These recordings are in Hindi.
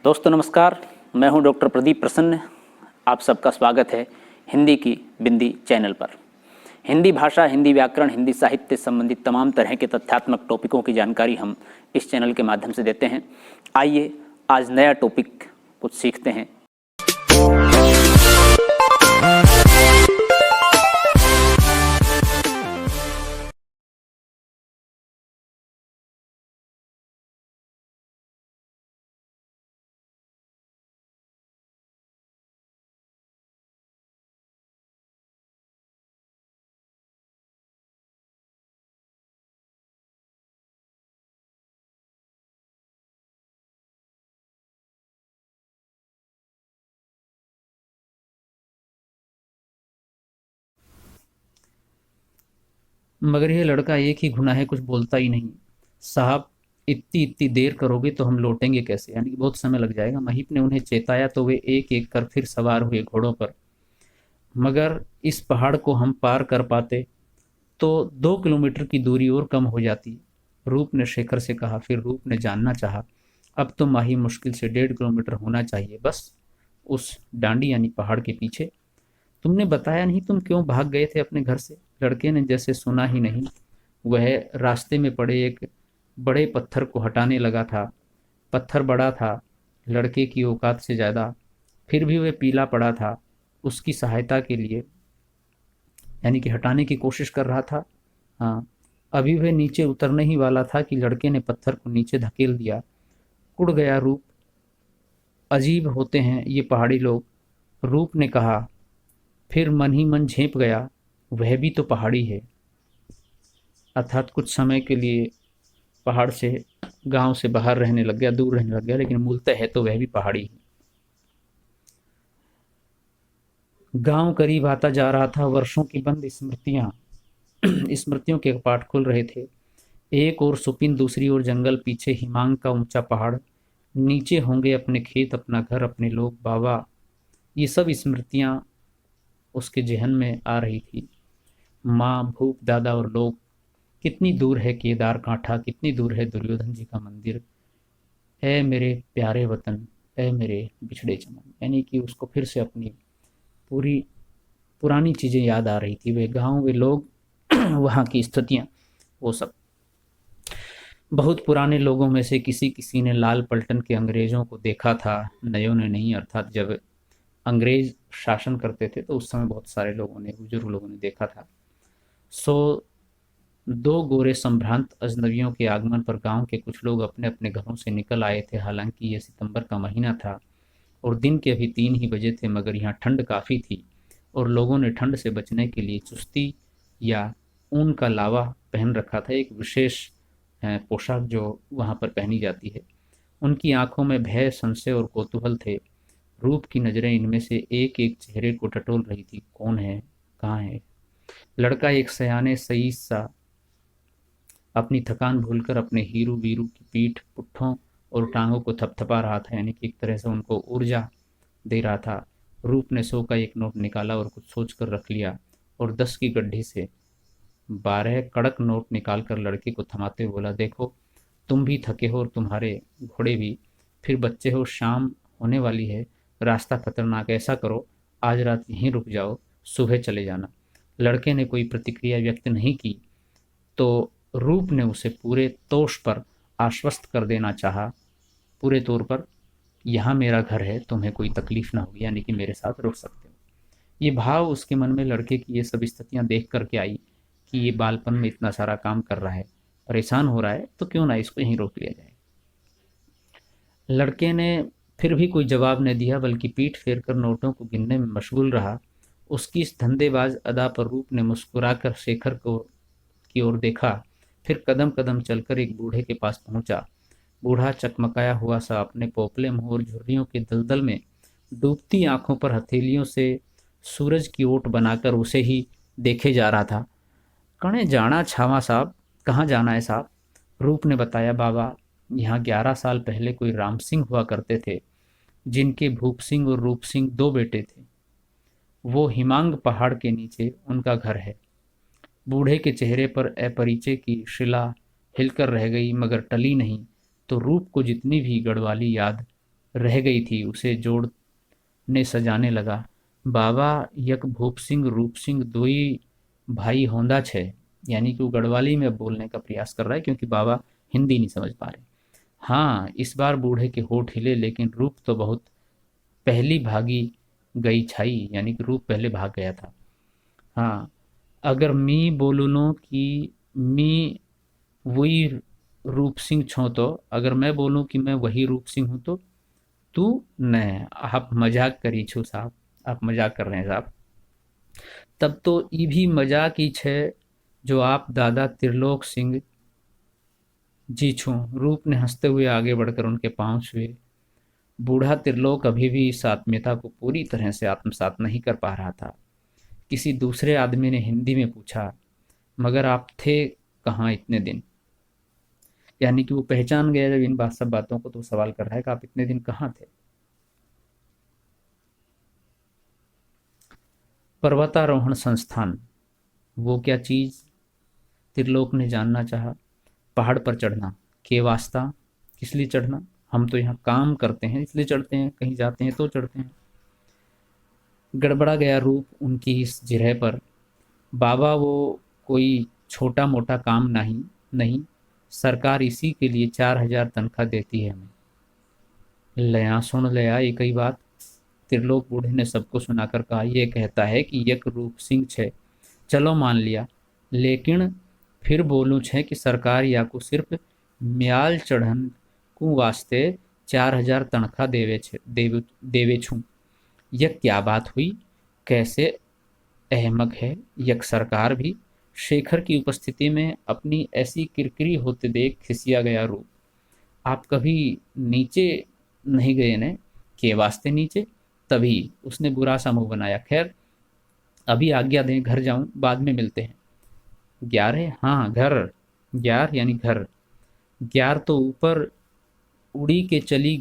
दोस्तों नमस्कार, मैं हूं डॉक्टर प्रदीप प्रसन्न। आप सबका स्वागत है हिंदी की बिंदी चैनल पर। हिंदी भाषा, हिंदी व्याकरण, हिंदी साहित्य संबंधित तमाम तरह के तथ्यात्मक टॉपिकों की जानकारी हम इस चैनल के माध्यम से देते हैं। आइए आज नया टॉपिक कुछ सीखते हैं। मगर यह लड़का एक ही घुना है, कुछ बोलता ही नहीं। साहब, इतनी इतनी देर करोगे तो हम लौटेंगे कैसे? यानी कि बहुत समय लग जाएगा। महीप ने उन्हें चेताया तो वे एक एक कर फिर सवार हुए घोड़ों पर। मगर इस पहाड़ को हम पार कर पाते तो 2 किलोमीटर की दूरी और कम हो जाती, रूप ने शेखर से कहा। फिर रूप ने जानना चाहा, अब तो माही मुश्किल से 1.5 किलोमीटर होना चाहिए, बस उस डांडी यानी पहाड़ के पीछे। तुमने बताया नहीं, तुम क्यों भाग गए थे अपने घर से? लड़के ने जैसे सुना ही नहीं। वह रास्ते में पड़े एक बड़े पत्थर को हटाने लगा था। पत्थर बड़ा था, लड़के की औकात से ज्यादा, फिर भी वह पीला पड़ा था। उसकी सहायता के लिए यानी कि हटाने की कोशिश कर रहा था। हाँ, अभी वह नीचे उतरने ही वाला था कि लड़के ने पत्थर को नीचे धकेल दिया। उड़ गया रूप। अजीब होते हैं ये पहाड़ी लोग, रूप ने कहा। फिर मन ही मन झेप गया, वह भी तो पहाड़ी है। अर्थात कुछ समय के लिए पहाड़ से, गांव से बाहर रहने लग गया, दूर रहने लग गया, लेकिन मूलतः है तो वह भी पहाड़ी है। गांव करीब आता जा रहा था। वर्षों की बंद स्मृतियां स्मृतियों के कपाट खुल रहे थे। एक और सुपिन, दूसरी ओर जंगल, पीछे हिमांग का ऊंचा पहाड़। नीचे होंगे अपने खेत, अपना घर, अपने लोग, बाबा। ये सब स्मृतियां उसके जहन में आ रही थी। माँ, भूप, दादा और लोग। कितनी दूर है केदार कांठा, कितनी दूर है दुर्योधन जी का मंदिर। ऐ मेरे प्यारे वतन, ऐ मेरे बिछड़े चमन। यानी कि उसको फिर से अपनी पूरी पुरानी चीज़ें याद आ रही थी। वे गांव, वे लोग, वहाँ की स्थितियाँ, वो सब। बहुत पुराने लोगों में से किसी किसी ने लाल पलटन के अंग्रेज़ों को देखा था, नयों ने नहीं। अर्थात जब अंग्रेज शासन करते थे तो उस समय बहुत सारे लोगों ने, बुजुर्ग लोगों ने देखा था। सो 2 गोरे संभ्रांत अजनबियों के आगमन पर गांव के कुछ लोग अपने अपने घरों से निकल आए थे। हालांकि यह सितंबर का महीना था और दिन के अभी 3 ही बजे थे, मगर यहाँ ठंड काफ़ी थी और लोगों ने ठंड से बचने के लिए चुस्ती या ऊन का लावा पहन रखा था, एक विशेष पोशाक जो वहाँ पर पहनी जाती है। उनकी आंखों में भय, संशय और कौतूहल थे। रूप की नज़रें इनमें से एक एक चेहरे को टटोल रही थी। कौन है, कहाँ है? लड़का एक सयाने सईस सा अपनी थकान भूलकर अपने हीरू वीरू की पीठ, पुट्ठों और टांगों को थपथपा रहा था, यानी कि एक तरह से उनको ऊर्जा दे रहा था। रूप ने 100 का एक नोट निकाला और कुछ सोचकर रख लिया और 10 की गड्ढी से 12 कड़क नोट निकालकर लड़के को थमाते हुए बोला, देखो तुम भी थके हो और तुम्हारे घोड़े भी, फिर बच्चे हो, शाम होने वाली है, रास्ता खतरनाक, ऐसा करो आज रात यहीं रुक जाओ, सुबह चले जाना। लड़के ने कोई प्रतिक्रिया व्यक्त नहीं की तो रूप ने उसे पूरे तोष पर आश्वस्त कर देना चाहा, पूरे तौर पर, यहाँ मेरा घर है, तुम्हें कोई तकलीफ ना होगी, यानी कि मेरे साथ रुक सकते हो। ये भाव उसके मन में लड़के की ये सब स्थितियां देख करके आई कि ये बालपन में इतना सारा काम कर रहा है, परेशान हो रहा है, तो क्यों ना इसको यहीं रोक लिया जाए। लड़के ने फिर भी कोई जवाब न दिया, बल्कि पीठ फेर कर नोटों को गिनने में मशगूल रहा। उसकी इस धंधेबाज अदा पर रूप ने मुस्कुराकर शेखर को की ओर देखा, फिर कदम कदम चलकर एक बूढ़े के पास पहुंचा। बूढ़ा चकमकाया हुआ सा अपने पोपले मुंह और झुर्रियों के दलदल में डूबती आंखों पर हथेलियों से सूरज की ओट बनाकर उसे ही देखे जा रहा था। कणे जाना छावा साहब, कहाँ जाना है साहब? रूप ने बताया, बाबा, यहाँ 11 साल पहले कोई राम सिंह हुआ करते थे, जिनके भूप सिंह और रूप सिंह 2 बेटे थे। वो हिमांग पहाड़ के नीचे उनका घर है। बूढ़े के चेहरे पर अपरिचय की शिला हिलकर रह गई, मगर टली नहीं। तो रूप को जितनी भी गढ़वाली याद रह गई थी उसे जोड़ने सजाने लगा। बाबा यक भूप सिंह रूप सिंह दोई भाई होंदा छे। यानी कि वो गढ़वाली में बोलने का प्रयास कर रहा है क्योंकि बाबा हिंदी नहीं समझ पा रहे। हाँ, इस बार बूढ़े के होठ हिले, लेकिन रूप तो बहुत पहली भागी गई छाई, यानी कि रूप पहले भाग गया था। हाँ, अगर मी बोलूनो कि मी वही रूप सिंह छो, तो अगर मैं बोलूं कि मैं वही रूप सिंह हूं, तो तू न, आप मजाक करी छो साहब, आप मजाक कर रहे हैं साहब। तब तो ई भी मजाक ही छे जो आप दादा त्रिलोक सिंह जी छू। रूप ने हंसते हुए आगे बढ़कर उनके पांव छुए। बूढ़ा त्रिलोक अभी भी इस आत्मीयता को पूरी तरह से आत्मसात नहीं कर पा रहा था। किसी दूसरे आदमी ने हिंदी में पूछा, मगर आप थे कहाँ इतने दिन? यानी कि वो पहचान गया जब इन सब बातों को, तो सवाल कर रहा है कि आप इतने दिन कहाँ थे? पर्वतारोहण संस्थान, वो क्या चीज? त्रिलोक ने जानना चाहा। पहाड़ पर चढ़ना, के वास्ता? किस लिए चढ़ना? हम तो यहाँ काम करते हैं इसलिए चढ़ते हैं, कहीं जाते हैं तो चढ़ते हैं। गड़बड़ा गया रूप उनकी इस जिरह पर। बाबा, वो कोई छोटा मोटा काम नहीं, नहीं, सरकार इसी के लिए 4,000 तनख्वाह देती है हमें। लया सुन लया एक ही बात। त्रिलोक बूढ़े ने सबको सुनाकर कहा, यह कहता है कि यक रूप सिंह छे, चलो मान लिया, लेकिन फिर बोलूँ छे कि सरकार या को सिर्फ म्याल चढ़न को वास्ते 4,000 तनख्वाह देवे छू। यह क्या बात हुई? कैसे अहमक है यक सरकार भी? शेखर की उपस्थिति में अपनी ऐसी किरकिरी होते देख खिसिया गया रूप। आप कभी नीचे नहीं गए ने? के वास्ते नीचे? तभी उसने बुरा सा मुंह बनाया। खैर, अभी आज्ञा दें, घर जाऊं, बाद में मिलते हैं। 11? हाँ, घर। 11 यानी घर। 11 तो ऊपर उड़ी के चली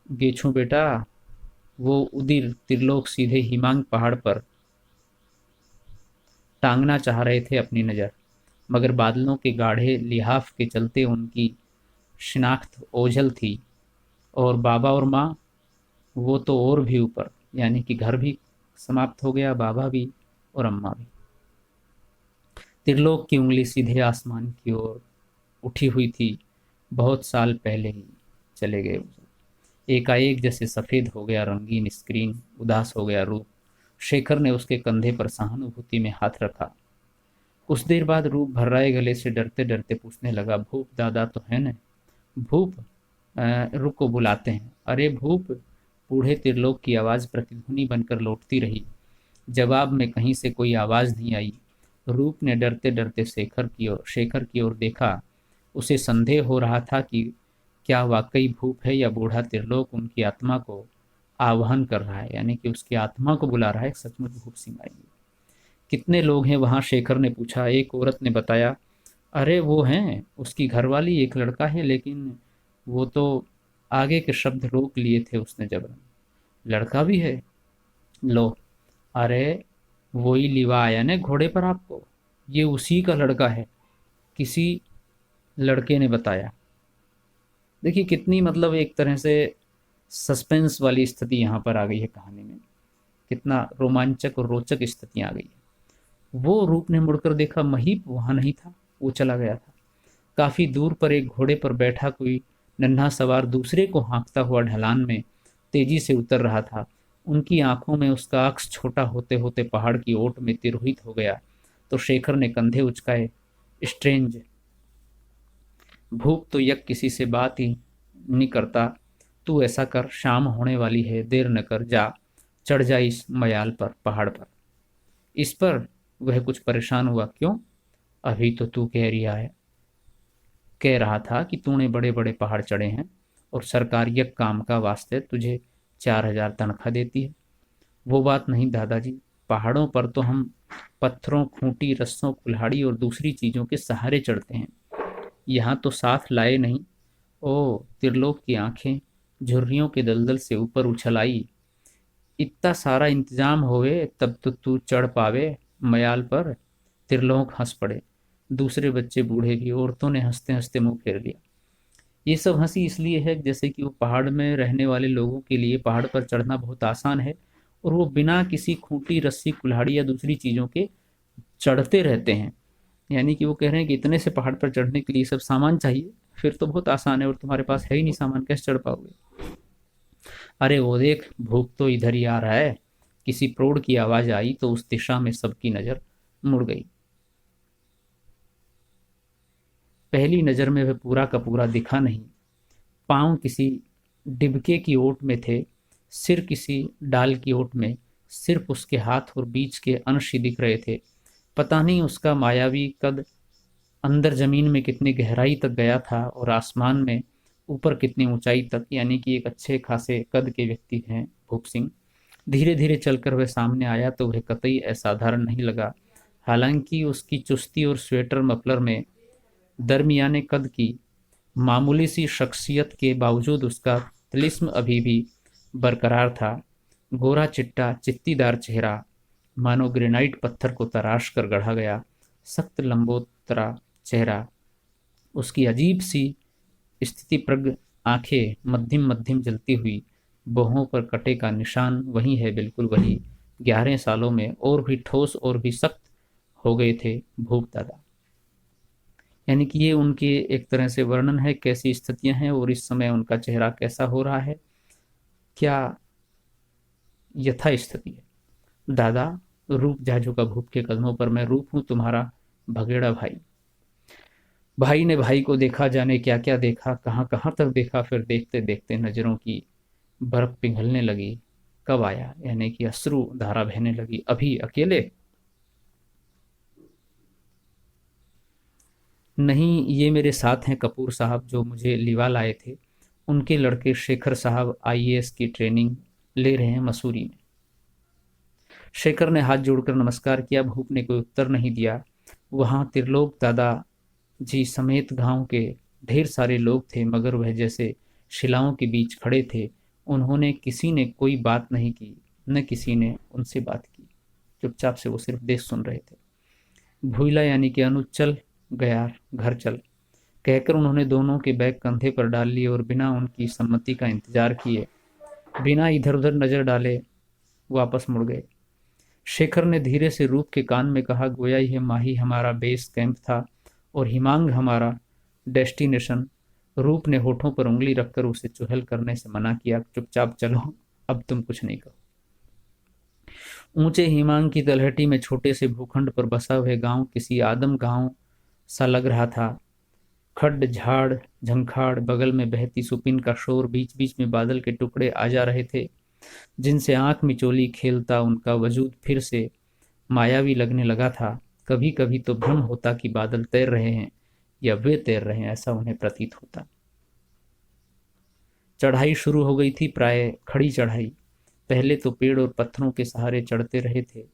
गेछू बेटा। वो उदिर त्रिलोक सीधे हिमांग पहाड़ पर टांगना चाह रहे थे अपनी नज़र, मगर बादलों के गाढ़े लिहाफ के चलते उनकी शिनाख्त ओझल थी। और बाबा और माँ, वो तो और भी ऊपर, यानी कि घर भी समाप्त हो गया, बाबा भी और अम्मा भी। त्रिलोक की उंगली सीधे आसमान की ओर उठी हुई थी। बहुत साल पहले ही चले गए वो। एकाएक जैसे सफ़ेद हो गया रंगीन स्क्रीन, उदास हो गया रूप। शेखर ने उसके कंधे पर सहानुभूति में हाथ रखा। कुछ देर बाद रूप भर्राए गले से डरते डरते पूछने लगा, भूप दादा तो है न? भूप, रुको बुलाते हैं। अरे भूप! बूढ़े त्रिलोक की आवाज़ प्रतिध्वनि बनकर लौटती रही। जवाब में कहीं से कोई आवाज़ नहीं आई। रूप ने डरते डरते शेखर की ओर देखा। उसे संदेह हो रहा था कि क्या वाकई भूप है या बूढ़ा त्रिलोक उनकी आत्मा को आह्वान कर रहा है, यानी कि उसकी आत्मा को बुला रहा है। सचमुच भूप सिंह आएंगे। कितने लोग हैं वहाँ? शेखर ने पूछा। एक औरत ने बताया, अरे वो हैं उसकी घरवाली, एक लड़का है, लेकिन वो तो, आगे के शब्द रोक लिए थे उसने जबरन। लड़का भी है? लो, अरे वही लिवा आया ना घोड़े पर आपको, ये उसी का लड़का है, किसी लड़के ने बताया। देखिए कितनी, मतलब एक तरह से सस्पेंस वाली स्थिति यहाँ पर आ गई है कहानी में। कितना रोमांचक और रोचक स्थिति आ गई है। वो रूप ने मुड़कर देखा, महीप वहां नहीं था, वो चला गया था। काफी दूर पर एक घोड़े पर बैठा कोई नन्हा सवार दूसरे को हाँकता हुआ ढलान में तेजी से उतर रहा था। उनकी आंखों में उसका अक्स छोटा होते होते पहाड़ की ओट में तिरोहित हो गया। तो शेखर ने कंधे उचकाए। स्ट्रेंज, भूप तो यक किसी से बात ही नहीं करता। तू ऐसा कर, शाम होने वाली है, देर न कर, जा चढ़ जा इस मयाल पर, पहाड़ पर। इस पर वह कुछ परेशान हुआ। क्यों? अभी तो तू कह रहा था कि तूने बड़े बड़े पहाड़ चढ़े हैं और सरकार यक काम का वास्ते तुझे 4,000 तनख्वाह देती है। वो बात नहीं दादाजी, पहाड़ों पर तो हम पत्थरों, खूंटी, रस्सों, कुल्हाड़ी और दूसरी चीजों के सहारे चढ़ते हैं, यहाँ तो साथ लाए नहीं। ओ, त्रिलोक की आंखें झुर्रियों के दलदल से ऊपर उछल आई। इतना सारा इंतजाम होवे तब तो तू चढ़ पावे मयाल पर। त्रिलोक हंस पड़े। दूसरे बच्चे, बूढ़े भी, औरतों ने हंसते हंसते मुंह फेर लिया। ये सब हंसी इसलिए है जैसे कि वो पहाड़ में रहने वाले लोगों के लिए पहाड़ पर चढ़ना बहुत आसान है और वो बिना किसी खूंटी रस्सी कुल्हाड़ी या दूसरी चीज़ों के चढ़ते रहते हैं। यानी कि वो कह रहे हैं कि इतने से पहाड़ पर चढ़ने के लिए सब सामान चाहिए, फिर तो बहुत आसान है, और तुम्हारे पास है ही नहीं सामान, कैसे चढ़ पाओगे। अरे वो देख, भूख तो इधर ही आ रहा है। किसी प्रौढ़ की आवाज आई तो उस दिशा में सबकी नजर मुड़ गई। पहली नजर में वह पूरा का पूरा दिखा नहीं। पांव किसी डिबके की ओट में थे, सिर किसी डाल की ओट में, सिर्फ उसके हाथ और बीच के अंश ही दिख रहे थे। पता नहीं उसका मायावी कद अंदर जमीन में कितनी गहराई तक गया था और आसमान में ऊपर कितनी ऊंचाई तक। यानी कि एक अच्छे खासे कद के व्यक्ति हैं भूप सिंह। धीरे धीरे चलकर वह सामने आया तो वह कतई असाधारण नहीं लगा। हालांकि उसकी चुस्ती और स्वेटर मफलर में दरमियाने कद की मामूली सी शख्सियत के बावजूद उसका तिलिस्म अभी भी बरकरार था। गोरा चिट्टा चित्तीदार चेहरा, मानो ग्रेनाइट पत्थर को तराश कर गढ़ा गया। सख्त लंबोतरा चेहरा, उसकी अजीब सी स्थिति प्रज्ञ आंखें मध्यम मध्यम जलती हुई, बाहों पर कटे का निशान वही है, बिल्कुल वही। 11 सालों में और भी ठोस और भी सख्त हो गए थे भूप दादा। यानी कि ये उनके एक तरह से वर्णन है कैसी स्थितियां हैं और इस समय उनका चेहरा कैसा हो रहा है, क्या यथा स्थिति है। दादा, रूप जा झुका भूप के कदमों पर, मैं रूप हूं तुम्हारा भगेड़ा भाई। भाई ने भाई को देखा, जाने क्या क्या देखा, कहाँ कहाँ तक देखा, फिर देखते देखते नजरों की बर्फ पिघलने लगी। कब आया, यानी कि अश्रु धारा बहने लगी। अभी अकेले नहीं, ये मेरे साथ हैं कपूर साहब जो मुझे लिवा लाए थे। उनके लड़के शेखर साहब आईएएस की ट्रेनिंग ले रहे हैं मसूरी में। शेखर ने हाथ जोड़कर नमस्कार किया। भूप ने कोई उत्तर नहीं दिया। वहां त्रिलोक दादा जी समेत गांव के ढेर सारे लोग थे, मगर वह जैसे शिलाओं के बीच खड़े थे। उन्होंने किसी ने कोई बात नहीं की, न किसी ने उनसे बात की। चुपचाप से वो सिर्फ देख सुन रहे थे। भूला यानी कि अनुज, चल गया घर चल, कहकर उन्होंने दोनों के बैग कंधे पर डाल लिए और बिना उनकी सम्मति का इंतजार किए, बिना इधर उधर नजर डाले वापस मुड़ गए। शेखर ने धीरे से रूप के कान में कहा, गोया यह माही हमारा बेस कैंप था और हिमांग हमारा डेस्टिनेशन। रूप ने होठों पर उंगली रखकर उसे चुहल करने से मना किया। चुपचाप चलो, अब तुम कुछ नहीं कहो। ऊंचे हिमांग की तलहटी में छोटे से भूखंड पर बसा हुआ गांव किसी आदम गांव सा लग रहा था। खड्ड झाड़ झंखाड़, बगल में बहती सुपिन का शोर, बीच बीच में बादल के टुकड़े आ जा रहे थे जिनसे आंख मिचोली खेलता उनका वजूद फिर से मायावी लगने लगा था। कभी कभी तो भ्रम होता कि बादल तैर रहे हैं या वे तैर रहे हैं, ऐसा उन्हें प्रतीत होता। चढ़ाई शुरू हो गई थी, प्राय खड़ी चढ़ाई। पहले तो पेड़ और पत्थरों के सहारे चढ़ते रहे थे,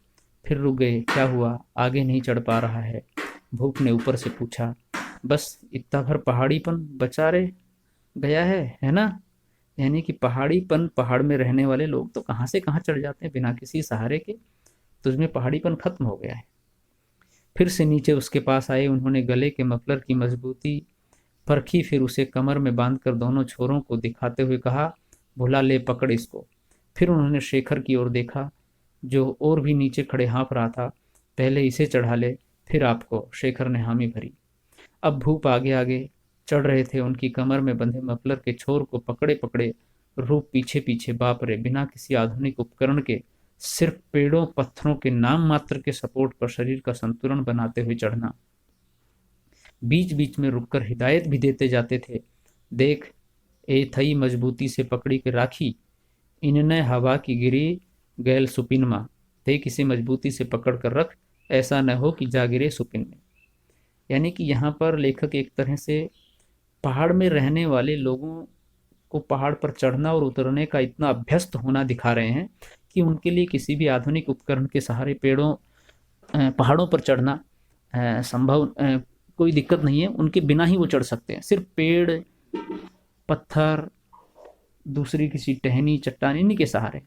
फिर रुक गए। क्या हुआ, आगे नहीं चढ़ पा रहा है? भूप ने ऊपर से पूछा। बस इतना भर पहाड़ीपन बचा रहे गया है ना? यानी कि पहाड़ीपन, पहाड़ में रहने वाले लोग तो कहाँ से कहाँ चढ़ जाते हैं बिना किसी सहारे के। तुझमें पहाड़ीपन खत्म हो गया है। फिर से नीचे उसके पास आए। उन्होंने गले के मफलर की मजबूती परखी, फिर उसे कमर में बांधकर दोनों छोरों को दिखाते हुए कहा, भुला ले, पकड़ इसको। फिर उन्होंने शेखर की ओर देखा जो और भी नीचे खड़े हाँफ रहा था। पहले इसे चढ़ा ले, फिर आपको। शेखर ने हामी भरी। अब भूप आगे आगे चढ़ रहे थे। उनकी कमर में बंधे मफलर के छोर को पकड़े पकड़े रूप पीछे पीछे। बाप रे, बिना किसी आधुनिक उपकरण के, सिर्फ पेड़ों पत्थरों के नाम मात्र के सपोर्ट पर शरीर का संतुलन बनाते हुए चढ़ना। बीच बीच में रुककर हिदायत भी देते जाते थे। देख, ए थई मजबूती से पकड़ी के राखी, इनने हवा की गिरी गैल सुपिन माँ। देख, इसे मजबूती से पकड़ कर रख, ऐसा न हो कि जा गिरे सुपिन में। यानी कि यहाँ पर लेखक एक तरह से पहाड़ में रहने वाले लोगों को पहाड़ पर चढ़ना और उतरने का इतना अभ्यस्त होना दिखा रहे हैं कि उनके लिए किसी भी आधुनिक उपकरण के सहारे पहाड़ों पर चढ़ना संभव, कोई दिक्कत नहीं है। उनके बिना ही वो चढ़ सकते हैं। सिर्फ पेड़ पत्थर, दूसरी किसी टहनी चट्टान, इन्हीं के सहारे।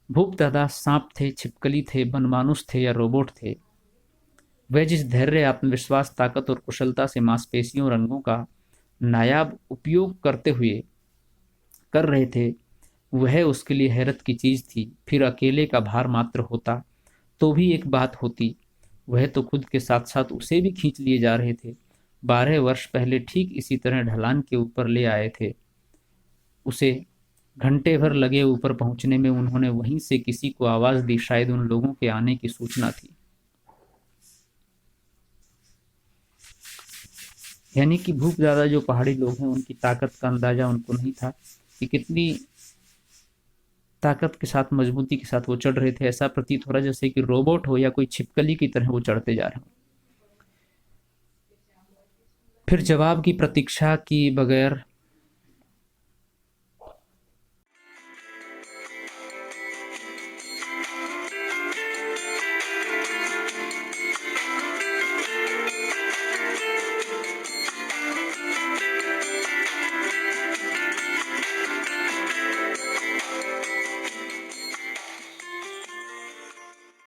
भूप दादा सांप थे, छिपकली थे, बनमानुस थे या रोबोट थे, वह जिस धैर्य, आत्मविश्वास, ताकत और कुशलता से मांसपेशियों, रंगों का नायाब उपयोग कर रहे थे, वह उसके लिए हैरत की चीज थी। फिर अकेले का भार मात्र होता तो भी एक बात होती, वह तो खुद के साथ साथ उसे भी खींच लिए जा रहे थे। 12 वर्ष पहले ठीक इसी तरह ढलान के ऊपर ले आए थे उसे। घंटे भर लगे ऊपर पहुंचने में। उन्होंने वहीं से किसी को आवाज दी, शायद उन लोगों के आने की सूचना थी। यानी कि भूप ज्यादा जो पहाड़ी लोग हैं, उनकी ताकत का अंदाजा उनको नहीं था कि कितनी ताकत के साथ, मजबूती के साथ वो चढ़ रहे थे। ऐसा प्रतीत हो रहा जैसे कि रोबोट हो या कोई छिपकली की तरह वो चढ़ते जा रहे हो। फिर जवाब की प्रतीक्षा की बगैर